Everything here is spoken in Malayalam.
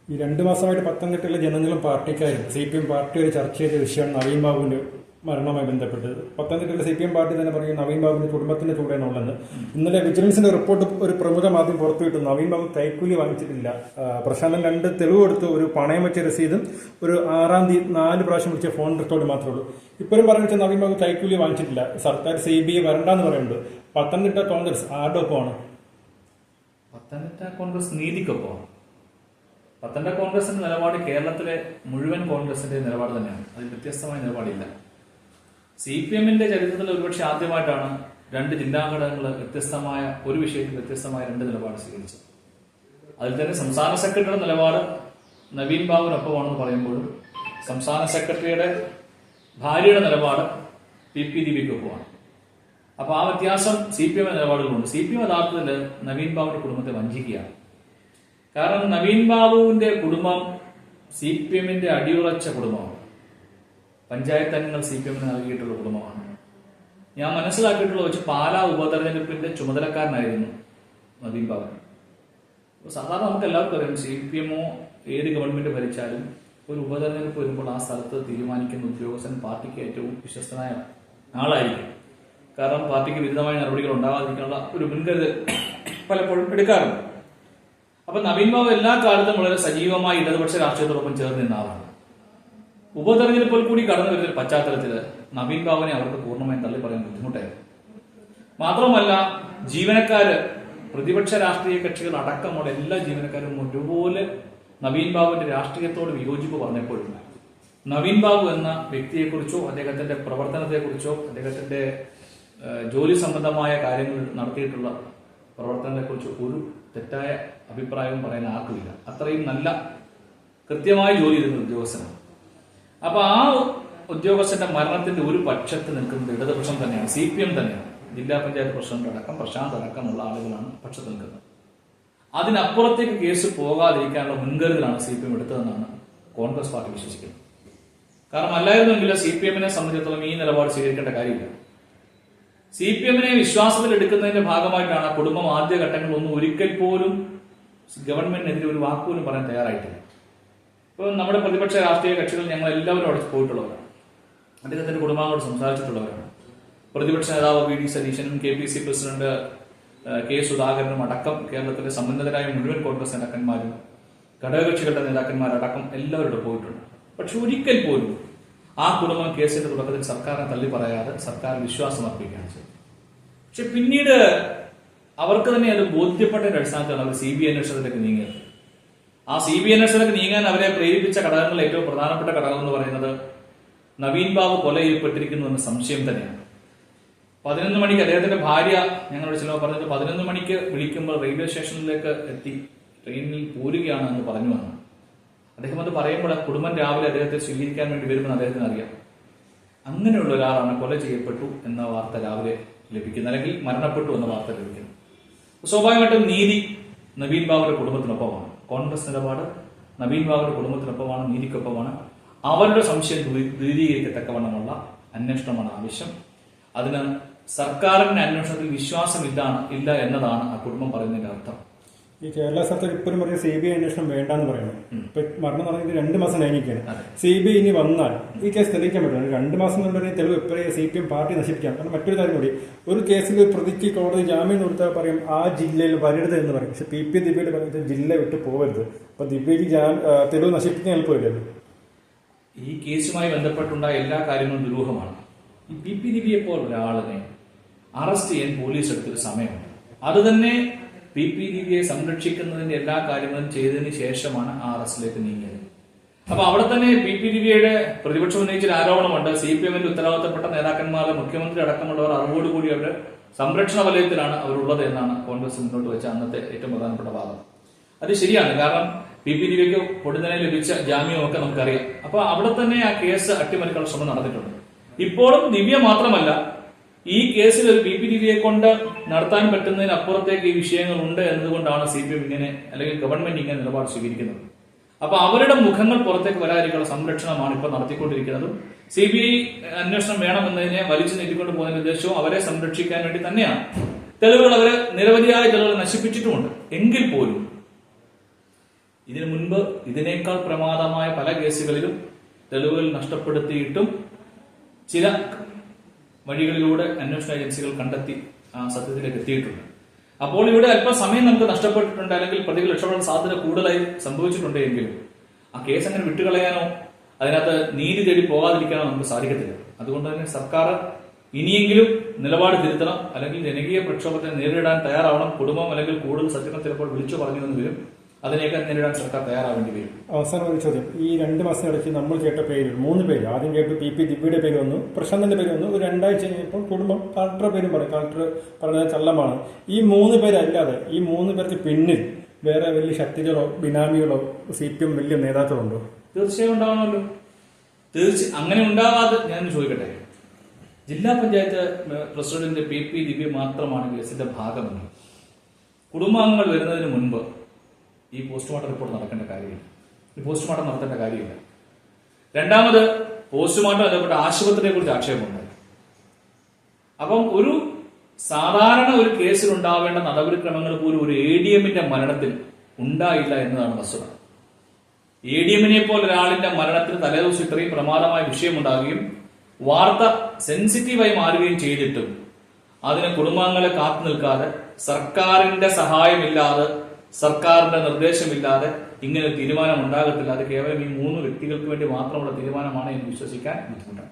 ഈ 2 മാസമായിട്ട് പത്തനംതിട്ടയിലെ ജനങ്ങളും പാർട്ടിക്കാരും CPM പാർട്ടിയൊരു ചർച്ച ചെയ്ത വിഷയമാണ് നവീൻ ബാബുവിന്റെ മരണവുമായി ബന്ധപ്പെട്ടത്. പത്തനംതിട്ടയിലെ CPM പാർട്ടി തന്നെ പറയും നവീൻ ബാബുവിന്റെ കുടുംബത്തിന്റെ കൂടെയാണുള്ളതെന്ന്. ഇന്നലെ വിജിലൻസിന്റെ റിപ്പോർട്ട് ഒരു പ്രമുഖ മാധ്യമം പുറത്തുവിട്ടു. നവീൻ ബാബു കൈക്കൂലി വാങ്ങിച്ചിട്ടില്ല. പ്രശാന്തൻ 2 തെളിവ് കൊടുത്ത് ഒരു പണയം വെച്ച രസീതും ഒരു 6-ാം തീയതി 4 പ്രാവശ്യം വിളിച്ച ഫോൺ റെക്കോർഡ് മാത്രമേ ഉള്ളൂ. ഇപ്പോഴും പറഞ്ഞു വെച്ചാൽ നവീൻ ബാബു കൈക്കൂലി വാങ്ങിച്ചിട്ടില്ല. സർക്കാർ CBI വരണ്ടെന്ന് പറയുന്നുണ്ട്. പത്തനംതിട്ട കോൺഗ്രസ് ആരുടെ ഒപ്പമാണ്? പത്തനംതിട്ട കോൺഗ്രസ് നീതിക്കൊപ്പമാണ്. പത്തനംതിട്ട കോൺഗ്രസിന്റെ നിലപാട് കേരളത്തിലെ മുഴുവൻ കോൺഗ്രസിന്റെ നിലപാട് തന്നെയാണ്. അതിൽ വ്യത്യസ്തമായ നിലപാടില്ല. CPMന്റെ ചരിത്രത്തിൽ ഒരുപക്ഷെ ആദ്യമായിട്ടാണ് 2 ജില്ലാ ഘടകങ്ങൾ വ്യത്യസ്തമായ ഒരു വിഷയത്തിൽ വ്യത്യസ്തമായ 2 നിലപാട് സ്വീകരിച്ചത്. അതിൽ തന്നെ സംസ്ഥാന സെക്രട്ടറിയുടെ നിലപാട് നവീൻ ബാബുവിനൊപ്പമാണെന്ന് പറയുമ്പോഴും സംസ്ഥാന സെക്രട്ടറിയുടെ ഭാര്യയുടെ നിലപാട് PP ദീപിക്കൊപ്പമാണ്. അപ്പൊ ആ വ്യത്യാസം CPM നിലപാടുകളുണ്ട്. CPM യഥാർത്ഥത്തിൽ നവീൻ ബാബുവിന്റെ കുടുംബത്തെ വഞ്ചിക്കുകയാണ്. കാരണം നവീൻ ബാബുവിന്റെ കുടുംബം CPMന്റെ അടിയുറച്ച കുടുംബമാണ്. പഞ്ചായത്ത് അംഗങ്ങൾ CPMന് നൽകിയിട്ടുള്ള കുടുംബമാണ്. ഞാൻ മനസ്സിലാക്കിയിട്ടുള്ള വെച്ച് പാലാ ഉപതെരഞ്ഞെടുപ്പിന്റെ ചുമതലക്കാരനായിരുന്നു നവീൻ ബാബു. സാധാരണ നമുക്ക് എല്ലാവർക്കും അറിയാം, CPMO ഏത് ഗവൺമെന്റ് ഭരിച്ചാലും ഒരു ഉപതെരഞ്ഞെടുപ്പ് വരുമ്പോൾ ആ സ്ഥലത്ത് തീരുമാനിക്കുന്ന ഉദ്യോഗസ്ഥൻ പാർട്ടിക്ക് ഏറ്റവും വിശ്വസ്തനായ ആളായിരിക്കും. കാരണം പാർട്ടിക്ക് വിരുദ്ധമായ നടപടികൾ ഉണ്ടാകാതിരിക്കാനുള്ള ഒരു മുൻകരുതൽ പലപ്പോഴും എടുക്കാറുണ്ട്. അപ്പൊ നവീൻ ബാബു എല്ലാ കാലത്തും വളരെ സജീവമായി ഇടതുപക്ഷ രാഷ്ട്രീയത്തോടൊപ്പം ചേർന്ന് നിന്ന ആളാണ്. ഉപതെരഞ്ഞെടുപ്പിൽ കൂടി കടന്നു വരുന്ന പശ്ചാത്തലത്തിൽ നവീൻ ബാബുവിനെ അവർക്ക് പൂർണ്ണമായും തള്ളി പറയാൻ ബുദ്ധിമുട്ടായിരുന്നു. മാത്രമല്ല, ജീവനക്കാര്, പ്രതിപക്ഷ രാഷ്ട്രീയ കക്ഷികൾ അടക്കമുള്ള എല്ലാ ജീവനക്കാരും ഒരുപോലെ നവീൻ ബാബുവിന്റെ രാഷ്ട്രീയത്തോട് വിയോജിപ്പ് പറഞ്ഞപ്പോഴും നവീൻ ബാബു എന്ന വ്യക്തിയെക്കുറിച്ചോ അദ്ദേഹത്തിന്റെ പ്രവർത്തനത്തെക്കുറിച്ചോ അദ്ദേഹത്തിന്റെ ജോലി സംബന്ധമായ കാര്യങ്ങൾ നടത്തിയിട്ടുള്ള പ്രവർത്തനത്തെക്കുറിച്ചോ ഒരു തെറ്റായ അഭിപ്രായവും പറയാൻ ആർക്കുമില്ല. അത്രയും നല്ല കൃത്യമായി ജോലി ചെയ്തിരുന്ന ഉദ്യോഗസ്ഥനാണ്. അപ്പൊ ആ ഉദ്യോഗസ്ഥന്റെ മരണത്തിന്റെ ഒരു പക്ഷത്ത് നിൽക്കുന്നത് ഇടതുപക്ഷം തന്നെയാണ്, CPM തന്നെയാണ്. ജില്ലാ പഞ്ചായത്ത് പ്രസിഡന്റ് അടക്കം പ്രശാന്ത് അടക്കമുള്ള ആളുകളാണ് പക്ഷത്ത് നിൽക്കുന്നത്. അതിനപ്പുറത്തേക്ക് കേസ് പോകാതിരിക്കാനുള്ള മുൻകരുതലാണ് CPM എടുത്തതെന്നാണ് കോൺഗ്രസ് പാർട്ടി വിശ്വസിക്കുന്നത്. കാരണം അല്ലായിരുന്നെങ്കിൽ CPMനെ സംബന്ധിച്ചിടത്തോളം ഈ നിലപാട് സ്വീകരിക്കേണ്ട കാര്യമില്ല. CPMനെ വിശ്വാസത്തിൽ എടുക്കുന്നതിന്റെ ഭാഗമായിട്ടാണ് ആ കുടുംബം ആദ്യഘട്ടങ്ങളിൽ ഒരിക്കൽ പോലും ഗവൺമെന്റിനെതിരെ ഒരു വാക്കുപോലും പറയാൻ തയ്യാറായിട്ടില്ല. ഇപ്പോൾ നമ്മുടെ പ്രതിപക്ഷ രാഷ്ട്രീയ കക്ഷികൾ ഞങ്ങൾ എല്ലാവരും അവിടെ പോയിട്ടുള്ളവരാണ്. അദ്ദേഹത്തിന്റെ കുടുംബാംഗങ്ങളോട് സംസാരിച്ചിട്ടുള്ളവരാണ്. പ്രതിപക്ഷ നേതാവ് VD സതീശനും KPC പ്രസിഡന്റ് K സുധാകരനും അടക്കം കേരളത്തിലെ സമ്പന്നതരായ മുഴുവൻ കോൺഗ്രസ് നേതാക്കന്മാരും ഘടകകക്ഷികളുടെ നേതാക്കന്മാരടക്കം എല്ലാവരോടും പോയിട്ടുണ്ട്. പക്ഷെ ഒരിക്കൽ പോലും ആ കുടുംബം കേസിന്റെ തുടക്കത്തിൽ സർക്കാരിനെ തള്ളി പറയാതെ സർക്കാർ വിശ്വാസം അർപ്പിക്കുകയാണ് ചെയ്തത്. പക്ഷെ പിന്നീട് അവർക്ക് തന്നെ അത് ബോധ്യപ്പെട്ടതിന്റെ അടിസ്ഥാനത്തിലാണ് അവർ CBI അന്വേഷണത്തിലേക്ക് നീങ്ങിയത്. ആ CBI അന്വേഷണത്തിലേക്ക് നീങ്ങാൻ അവരെ പ്രേരിപ്പിച്ച ഘടകങ്ങളിൽ ഏറ്റവും പ്രധാനപ്പെട്ട ഘടകം എന്ന് പറയുന്നത് നവീൻ ബാബു കൊല ചെയ്യപ്പെട്ടിരിക്കുന്നു എന്ന സംശയം തന്നെയാണ്. 11 മണിക്ക് അദ്ദേഹത്തിന്റെ ഭാര്യ ഞങ്ങളോട് ചിലപ്പോൾ പറഞ്ഞത് 11 മണിക്ക് വിളിക്കുമ്പോൾ റെയിൽവേ സ്റ്റേഷനിലേക്ക് എത്തി ട്രെയിനിൽ പോരുകയാണ് എന്ന് പറഞ്ഞു വന്നു. അദ്ദേഹം അത് പറയുമ്പോൾ കുടുംബം രാവിലെ അദ്ദേഹത്തെ സ്വീകരിക്കാൻ വേണ്ടി വരുമെന്ന് അദ്ദേഹത്തിന് അറിയാം. അങ്ങനെയുള്ള ഒരാളാണ് കൊല ചെയ്യപ്പെട്ടു എന്ന വാർത്ത രാവിലെ ലഭിക്കുന്നത്, അല്ലെങ്കിൽ മരണപ്പെട്ടു എന്ന വാർത്ത ലഭിക്കുന്നത്. സ്വാഭാവികമായിട്ടും നീതി നവീൻ ബാബുവിന്റെ കുടുംബത്തിനൊപ്പമാണ്. കോൺഗ്രസ് നിലപാട് നവീൻ ബാബുവിന്റെ കുടുംബത്തിനൊപ്പമാണ്, നീതിക്കൊപ്പമാണ്. അവരുടെ സംശയം ദൂരീകരിക്കത്തക്കവണ്ണമുള്ള അന്വേഷണമാണ് ആവശ്യം. അതിന് സർക്കാരിന്റെ അന്വേഷണത്തിൽ വിശ്വാസമില്ല എന്നതാണ് ആ കുടുംബം പറയുന്നതിന്റെ അർത്ഥം. ഈ കേരള സർക്കാർ ഇപ്പോഴും പറഞ്ഞ CBI അന്വേഷണം വേണ്ടെന്ന് പറയുന്നത്. ഇപ്പൊ മരണം നടന്നിട്ട് 2 മാസം കഴിഞ്ഞിരിക്കുകയാണ്. CBI ഇനി വന്നാൽ ഈ കേസ് തെളിയിക്കാൻ പറ്റില്ല. 2 മാസം എന്നുള്ള തെളിവ് എപ്പോഴും CPM പാർട്ടി നശിപ്പിക്കാം. കാരണം മറ്റൊരു കാര്യം കൂടി, ഒരു കേസിൽ പ്രതിക്ക് കോടതി ജാമ്യം കൊടുത്താൽ പറയും ആ ജില്ലയിൽ വരരുത് എന്ന് പറയും. പക്ഷെ PP ദിവ്യയുടെ പറയുന്നത് ജില്ല വിട്ട് പോകരുത്. അപ്പൊ ദിവ്യക്ക് തെളിവ് നശിപ്പിക്കാൻ എളുപ്പമില്ലല്ലോ. ഈ കേസുമായി ബന്ധപ്പെട്ടുണ്ടായ എല്ലാ കാര്യങ്ങളും ദുരൂഹമാണ്. ഈ PP ദിവ്യയെ പോലെ ഒരാളിനെ അറസ്റ്റ് ചെയ്യാൻ പോലീസ് എടുത്തൊരു സമയമുണ്ട്. അത് തന്നെ PP ദിവ്യയെ സംരക്ഷിക്കുന്നതിന്റെ എല്ലാ കാര്യങ്ങളും ചെയ്തതിന് ശേഷമാണ് ആ അറസ്റ്റിലേക്ക് നീങ്ങിയത്. അപ്പൊ അവിടെ തന്നെ PP ദിവ്യയുടെ പ്രതിപക്ഷം ഉന്നയിച്ച ആരോപണമുണ്ട്. CPMന്റെ ഉത്തരവാദിത്തപ്പെട്ട നേതാക്കന്മാരെ, മുഖ്യമന്ത്രി അടക്കമുള്ളവർ അറിവോടുകൂടി അവരുടെ സംരക്ഷണ വലയത്തിലാണ് അവരുള്ളത് എന്നാണ് കോൺഗ്രസ് മുന്നോട്ട് വെച്ച അന്നത്തെ ഏറ്റവും പ്രധാനപ്പെട്ട വാദം. അത് ശരിയാണ്. കാരണം PP ദിവ്യയ്ക്ക് പൊടുന്നതിനെ ലഭിച്ച ജാമ്യമൊക്കെ നമുക്കറിയാം. അപ്പൊ അവിടെ തന്നെ ആ കേസ് അട്ടിമറിക്കാനുള്ള ശ്രമം നടന്നിട്ടുണ്ട്. ഇപ്പോഴും ദിവ്യ മാത്രമല്ല, ഈ കേസിൽ ഒരു PP ദിവ്യയെ കൊണ്ട് നടത്താൻ പറ്റുന്നതിനപ്പുറത്തേക്ക് ഈ വിഷയങ്ങൾ ഉണ്ട് എന്നതുകൊണ്ടാണ് CPM ഇങ്ങനെ, അല്ലെങ്കിൽ ഗവൺമെന്റ് ഇങ്ങനെ നിലപാട് സ്വീകരിക്കുന്നത്. അപ്പൊ അവരുടെ മുഖങ്ങൾ പുറത്തേക്ക് വരാതിരിക്കാനുള്ള സംരക്ഷണമാണ് ഇപ്പോൾ നടത്തിക്കൊണ്ടിരിക്കുന്നതും. CBI അന്വേഷണം വേണമെന്നതിനെ വലിച്ചു നീട്ടിക്കൊണ്ട് പോകുന്ന ഉദ്ദേശവും അവരെ സംരക്ഷിക്കാൻ വേണ്ടി തന്നെയാണ്. തെളിവുകൾ അവരെ നിരവധിയായ തെളിവുകൾ നശിപ്പിച്ചിട്ടുമുണ്ട്. എങ്കിൽ പോലും ഇതിനു മുൻപ് ഇതിനേക്കാൾ പ്രമാദമായ പല കേസുകളിലും തെളിവുകൾ നഷ്ടപ്പെടുത്തിയിട്ടും ചില വഴികളിലൂടെ അന്വേഷണ ഏജൻസികൾ കണ്ടെത്തി ആ സത്യത്തിലേക്ക് എത്തിയിട്ടുണ്ട്. അപ്പോൾ ഇവിടെ അല്പം സമയം നമുക്ക് നഷ്ടപ്പെട്ടിട്ടുണ്ട്, അല്ലെങ്കിൽ പ്രതികൾ രക്ഷപ്പെടാൻ സാധ്യത കൂടുതലായി സംഭവിച്ചിട്ടുണ്ട് എങ്കിലും ആ കേസ് അങ്ങനെ വിട്ടുകളയാനോ അതിനകത്ത് നീതി തേടി പോകാതിരിക്കാനോ നമുക്ക് സാധിക്കത്തില്ല. അതുകൊണ്ട് തന്നെ സർക്കാർ ഇനിയെങ്കിലും നിലപാട് തിരുത്തണം, അല്ലെങ്കിൽ ജനകീയ പ്രക്ഷോഭത്തെ നേരിടാൻ തയ്യാറാവണം. കുടുംബം അല്ലെങ്കിൽ കൂടുതൽ സത്യങ്ങൾ ചിലപ്പോൾ വിളിച്ചു പറഞ്ഞു എന്ന് വരും, അതിനെയൊക്കെ നേരിടാൻ സർക്കാർ തയ്യാറാവേണ്ടി വരും. അവസാനം ഒരു ചോദ്യം. ഈ 2 മാസത്തിനിടയ്ക്ക് നമ്മൾ കേട്ട പേര് 3 പേര്, ആദ്യം കേട്ടു പി ദിവ്യയുടെ പേര് വന്നു, പ്രശാന്തിന്റെ പേര് വന്നു. ഒരു 2 ആഴ്ച കഴിഞ്ഞപ്പോൾ കുടുംബം കളക്ടറുടെ പേരും പറയും, കളക്ടർ പറഞ്ഞത് ചള്ളമാണ്. ഈ 3 പേരല്ലാതെ ഈ 3 പേർക്ക് പിന്നിൽ വേറെ വലിയ ശക്തികളോ ബിനാമികളോ CPM വലിയ നേതാക്കളുണ്ടോ? തീർച്ചയായും ഉണ്ടാവണമല്ലോ. അങ്ങനെ ഉണ്ടാവാതെ ഞാൻ ചോദിക്കട്ടെ, ജില്ലാ പഞ്ചായത്ത് പ്രസിഡന്റ് PP ദിവ്യ മാത്രമാണ് കേസിന്റെ ഭാഗമെന്ന് കുടുംബാംഗങ്ങൾ വരുന്നതിന് മുൻപ് ഈ പോസ്റ്റ്മോർട്ടം റിപ്പോർട്ട് നടക്കേണ്ട കാര്യമില്ല, ഈ പോസ്റ്റ്മോർട്ടം നടത്തേണ്ട കാര്യമില്ല. രണ്ടാമത്, പോസ്റ്റ്മോർട്ടം ബന്ധപ്പെട്ട ആശുപത്രിയെ കുറിച്ച് ആക്ഷേപമുണ്ടായി. അപ്പം ഒരു സാധാരണ ഒരു കേസിൽ ഉണ്ടാവേണ്ട നടപടിക്രമങ്ങൾ പോലും ഒരു ADM-ന്റെ മരണത്തിൽ ഉണ്ടായില്ല എന്നതാണ് വസ്തുത. ADM-നെ പോലെ ഒരാളിന്റെ മരണത്തിന് തലേദിവസം ഇത്രയും പ്രമാദമായ വിഷയമുണ്ടാകുകയും വാർത്ത സെൻസിറ്റീവായി മാറുകയും ചെയ്തിട്ടും അതിന് കുടുംബാംഗങ്ങളെ കാത്തു നിൽക്കാതെ, സർക്കാരിന്റെ സഹായമില്ലാതെ, സർക്കാരിന്റെ നിർദ്ദേശമില്ലാതെ ഇങ്ങനെ ഒരു തീരുമാനം ഉണ്ടാകത്തില്ല. അത് കേവലം ഈ 3 വ്യക്തികൾക്ക് വേണ്ടി മാത്രമുള്ള തീരുമാനമാണ് എന്ന് വിശ്വസിക്കാൻ ബുദ്ധിമുട്ടാണ്.